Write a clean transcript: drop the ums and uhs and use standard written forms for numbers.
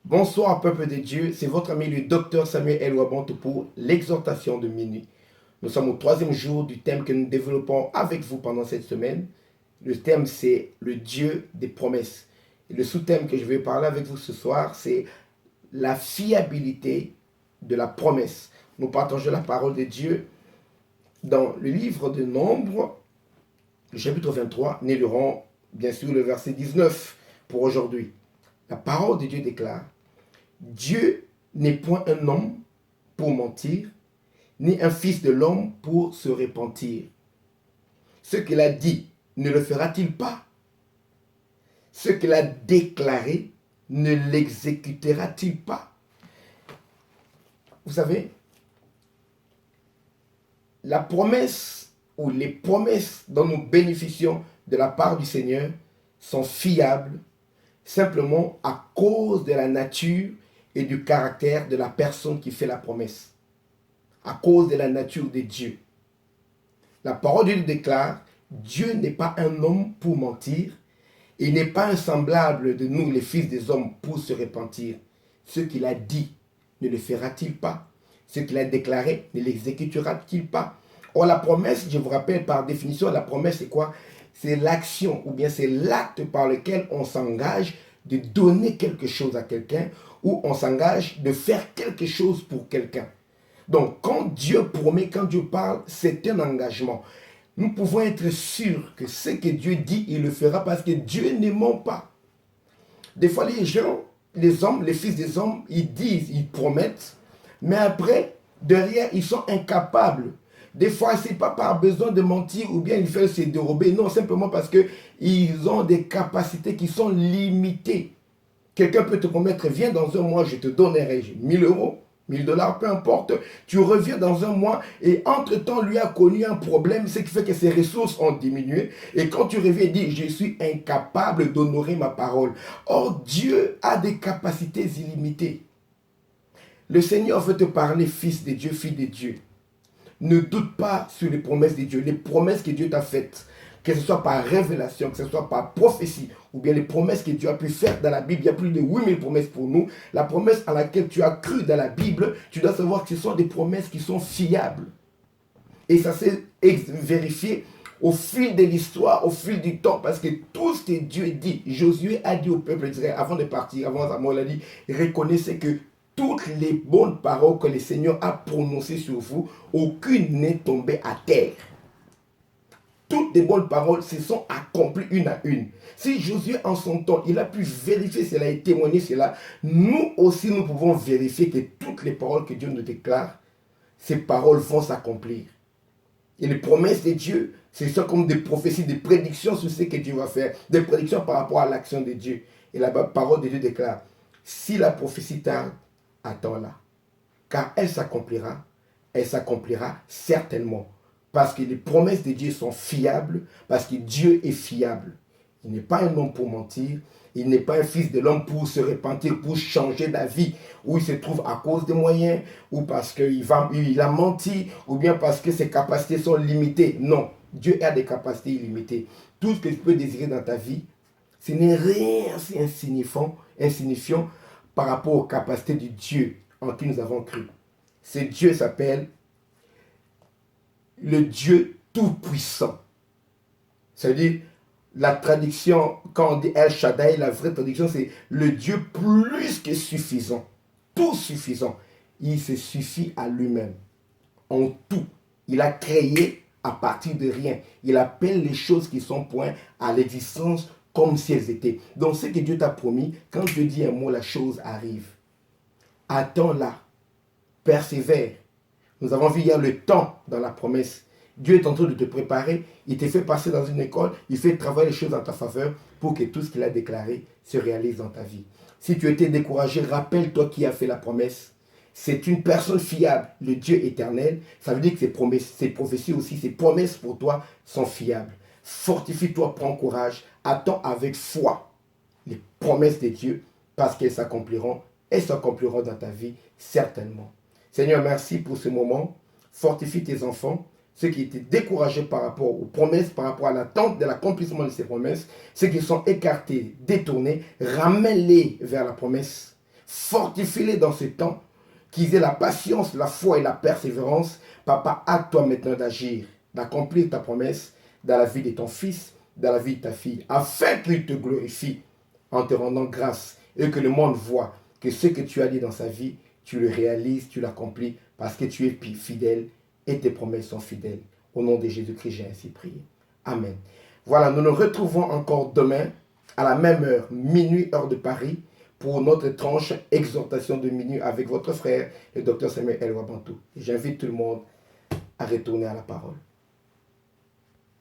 Bonsoir peuple de Dieu, c'est votre ami le docteur Samuel Elouabanto pour l'exhortation de minuit. Nous sommes au troisième jour du thème que nous développons avec vous pendant cette semaine. Le thème c'est le Dieu des promesses. Et le sous-thème que je vais parler avec vous ce soir c'est la fiabilité de la promesse. Nous partageons la parole de Dieu dans le livre de Nombres, le chapitre 23. Nous lirons bien sûr le verset 19 pour aujourd'hui. La parole de Dieu déclare: Dieu n'est point un homme pour mentir, ni un fils de l'homme pour se repentir. Ce qu'il a dit, ne le fera-t-il pas? Ce qu'il a déclaré, ne l'exécutera-t-il pas? Vous savez, la promesse ou les promesses dont nous bénéficions de la part du Seigneur sont fiables simplement à cause de la nature et du caractère de la personne qui fait la promesse, à cause de la nature de Dieu. La parole de Dieu déclare: Dieu n'est pas un homme pour mentir, et il n'est pas un semblable de nous, les fils des hommes, pour se repentir. Ce qu'il a dit, ne le fera-t-il pas? Ce qu'il a déclaré, ne l'exécutera-t-il pas? Or, la promesse, je vous rappelle par définition, la promesse c'est quoi? C'est l'action, ou bien c'est l'acte par lequel on s'engage de donner quelque chose à quelqu'un, ou on s'engage de faire quelque chose pour quelqu'un. Donc, quand Dieu promet, quand Dieu parle, c'est un engagement. Nous pouvons être sûrs que ce que Dieu dit, il le fera parce que Dieu ne ment pas. Des fois, les gens, les hommes, les fils des hommes, ils disent, ils promettent, mais après, derrière, ils sont incapables. Des fois, ce n'est pas par besoin de mentir ou bien ils veulent se dérober. Non, simplement parce qu'ils ont des capacités qui sont limitées. Quelqu'un peut te promettre: viens dans un mois, je te donnerai 1000 euros, 1000 $, peu importe. Tu reviens dans un mois et entre-temps, lui a connu un problème, ce qui fait que ses ressources ont diminué. Et quand tu reviens, dis: je suis incapable d'honorer ma parole. Or, Dieu a des capacités illimitées. Le Seigneur veut te parler, fils de Dieu, fille de Dieu. Ne doute pas sur les promesses de Dieu, les promesses que Dieu t'a faites, que ce soit par révélation, que ce soit par prophétie, ou bien les promesses que Dieu a pu faire dans la Bible. Il y a plus de 8000 promesses pour nous. La promesse à laquelle tu as cru dans la Bible, tu dois savoir que ce sont des promesses qui sont fiables. Et ça s'est vérifié au fil de l'histoire, au fil du temps, parce que tout ce que Dieu dit, Josué a dit au peuple d'Israël, avant de partir, avant Samuel a dit: reconnaissez que toutes les bonnes paroles que le Seigneur a prononcées sur vous, aucune n'est tombée à terre. Toutes les bonnes paroles se sont accomplies une à une. Si Josué, en son temps, il a pu vérifier cela et témoigner cela, nous aussi, nous pouvons vérifier que toutes les paroles que Dieu nous déclare, ces paroles vont s'accomplir. Et les promesses de Dieu, c'est ça comme des prophéties, des prédictions sur ce que Dieu va faire, des prédictions par rapport à l'action de Dieu. Et la parole de Dieu déclare: si la prophétie tarde, attends-la, car elle s'accomplira certainement. Parce que les promesses de Dieu sont fiables, parce que Dieu est fiable. Il n'est pas un homme pour mentir, il n'est pas un fils de l'homme pour se repentir, pour changer d'avis, où il se trouve à cause des moyens, ou parce qu'il a menti, ou bien parce que ses capacités sont limitées. Non, Dieu a des capacités illimitées. Tout ce que tu peux désirer dans ta vie, ce n'est rien si insignifiant par rapport aux capacités de Dieu en qui nous avons cru. Ce Dieu s'appelle le Dieu tout-puissant. C'est-à-dire, la traduction, quand on dit El Shaddai, la vraie traduction, c'est le Dieu plus que suffisant. Tout suffisant. Il se suffit à lui-même. En tout. Il a créé à partir de rien. Il appelle les choses qui sont point à l'existence comme si elles étaient. Donc, ce que Dieu t'a promis, quand Dieu dit un mot, la chose arrive. Attends-la. Persévère. Nous avons vu hier le temps dans la promesse. Dieu est en train de te préparer. Il te fait passer dans une école. Il fait travailler les choses en ta faveur pour que tout ce qu'il a déclaré se réalise dans ta vie. Si tu étais découragé, rappelle-toi qui a fait la promesse. C'est une personne fiable, le Dieu éternel. Ça veut dire que ses prophéties aussi, ses promesses pour toi sont fiables. Fortifie-toi, prends courage. Attends avec foi les promesses de Dieu parce qu'elles s'accompliront. Elles s'accompliront dans ta vie certainement. Seigneur, merci pour ce moment. Fortifie tes enfants, ceux qui étaient découragés par rapport aux promesses, par rapport à l'attente de l'accomplissement de ces promesses, ceux qui sont écartés, détournés, ramène-les vers la promesse. Fortifie-les dans ces temps, qu'ils aient la patience, la foi et la persévérance. Papa, à toi maintenant d'agir, d'accomplir ta promesse dans la vie de ton fils, dans la vie de ta fille, afin qu'il te glorifie en te rendant grâce et que le monde voit que ce que tu as dit dans sa vie, tu le réalises, tu l'accomplis parce que tu es fidèle et tes promesses sont fidèles. Au nom de Jésus-Christ, j'ai ainsi prié. Amen. Voilà, nous nous retrouvons encore demain à la même heure, minuit, heure de Paris, pour notre tranche exhortation de minuit avec votre frère, le docteur Samuel El Wabantou. J'invite tout le monde à retourner à la parole.